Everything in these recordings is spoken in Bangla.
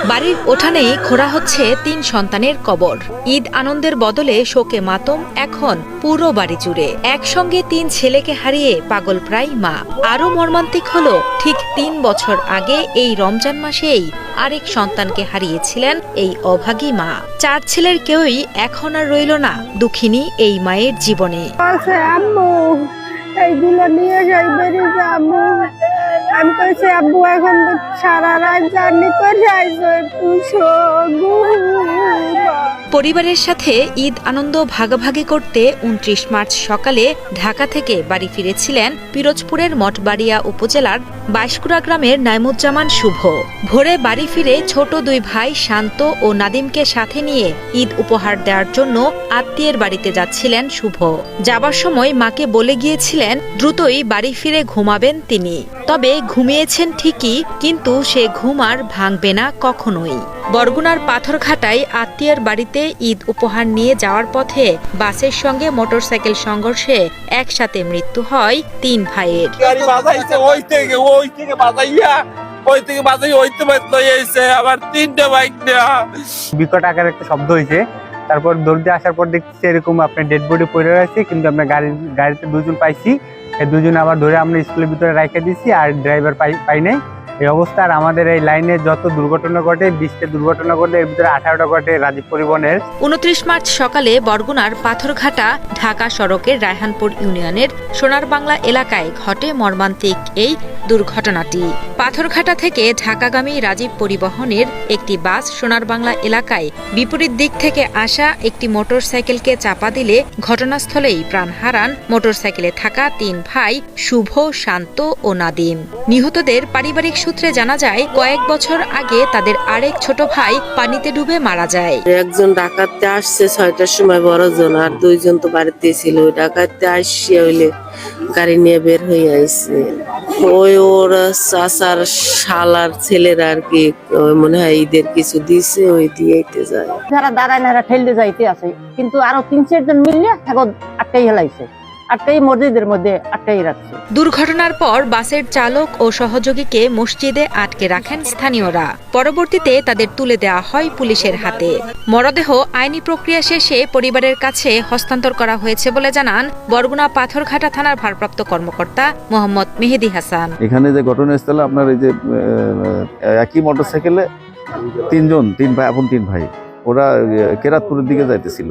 বাড়ির উঠানেই খোঁড়া হচ্ছে ৩ সন্তানের কবর। ঈদ আনন্দের বদলে শোকে মাতম এখন পুরো বাড়ি জুড়ে। একসঙ্গে ৩ ছেলেকে হারিয়ে পাগল প্রায় মা। আরও মর্মান্তিক হলো, ঠিক ৩ বছর আগে এই রমজান মাসেই আরেক সন্তানকে হারিয়েছিলেন এই অভাগী মা। 4 ছেলের কেউই এখন আর রইল না দুঃখিনী এই মায়ের জীবনে। এইগুলো নিয়ে যাই বেরিয়ে যাবো। আমি কইছি আব্বু এখন সারা রাত জার্নি করে যাইছো একটু পরিবারের সাথে ঈদ আনন্দ ভাগাভাগি করতে ২৯ মার্চ সকালে ঢাকা থেকে বাড়ি ফিরেছিলেন পিরোজপুরের মঠবাড়িয়া উপজেলার বাইশকুড়া গ্রামের নাইমুজ্জামান শুভ। ভোরে বাড়ি ফিরে ছোট 2 ভাই শান্ত ও নাদিমকে সাথে নিয়ে ঈদ উপহার দেওয়ার জন্য আত্মীয়ের বাড়িতে যাচ্ছিলেন শুভ। যাবার সময় মাকে বলে গিয়েছিলেন দ্রুতই বাড়ি ফিরে ঘুমাবেন তিনি। তবে ঘুমিয়েছেন ঠিকই, কিন্তু সে ঘুম আর ভাঙবে না কখনোই। বরগুনার পাথরঘাটায় আত্মীয়ের বাড়িতে ঈদ উপহার নিয়ে যাওয়ার পথে বাসের সঙ্গে মোটরসাইকেল সংঘর্ষে একসাথে মৃত্যু হয় 3 ভাইয়ের। বিকট আকার একটা শব্দ হয়েছে। তারপর দৌড়ে আসার পর দেখছি এরকম আপনার ডেড বডি পড়ে রয়েছে, কিন্তু আমরা গাড়িতে 2 জন পাইছি। এই 2 জন আবার ধরে আমরা স্কুলের ভিতরে রাখা দিয়েছি, আর ড্রাইভার পাই নাই। এই অবস্থা। আর আমাদের এই লাইনে যত দুর্ঘটনা ঘটে, 20টা দুর্ঘটনা ঘটে, এর ভিতরে 18টা ঘটে রাজীব পরিবহনের। 29 মার্চ সকালে বরগুনার পাথরঘাটা ঢাকা সড়কের রায়হানপুর ইউনিয়নের সোনার বাংলা এলাকায় ঘটে মর্মান্তিক এই দুর্ঘটনাটি। পাথরঘাটা থেকে ঢাকাগামী রাজীব পরিবহনের একটি বাস সোনার বাংলা এলাকায় বিপরীত দিক থেকে আসা একটি মোটরসাইকেলকে চাপা দিলে ঘটনাস্থলেই প্রাণ হারান মোটরসাইকেলে থাকা 3 ভাই শুভ, শান্ত ও নাদিম। নিহতদের পারিবারিক সূত্রে জানা যায়, কয়েক বছর আগে তাদের আরেক ছোট ভাই পানিতে ডুবে মারা যায়। একজন ডাকাতে আসছে 6টার সময়, বড়জন, আর 2 জন তো বাড়িতে ছিল। ওই ডাকাতে আসছে হইলে গাড়ি নিয়ে বের হয়ে আইছে। ওই ওর চাচার শালার ছেলেরা আর কি মনে হয় ঈদের কিছু দিছে, ওই দিয়েইতে যায়। যারা দাঁড়ায় না ঠেলতে যাইতে আছে, কিন্তু আরো 3-4 জন মিললে এখন আটকাই হেলাইছে। আটকাই মসজিদের মধ্যে আটকাই রাখছে। দুর্ঘটনার পর বাসের চালক ও সহযোগীকে মসজিদে আটকে রাখেন স্থানীয়রা। পরবর্তীতে তাদের তুলে দেওয়া হয় পুলিশের হাতে। মরদেহ আইনি প্রক্রিয়া শেষে পরিবারের কাছে হস্তান্তর করা হয়েছে বলে জানান বরগুনা পাথরঘাটা থানার ভারপ্রাপ্ত কর্মকর্তা মোহাম্মদ মেহেদি হাসান। এখানে যে ঘটনাস্থলে আপনার এই যে একই মোটরসাইকেলে 3 ভাই, আপন 3 ভাই, ওরা কেরাতপুরের দিকে যাইতেছিল।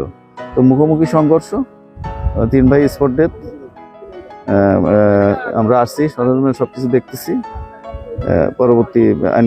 তো মুখোমুখি সংঘর্ষ, 3 ভাই স্পট ডেথ। আমরা আসছি, সরঞ্জাম সবকিছু দেখতেছি। পরবর্তী আইন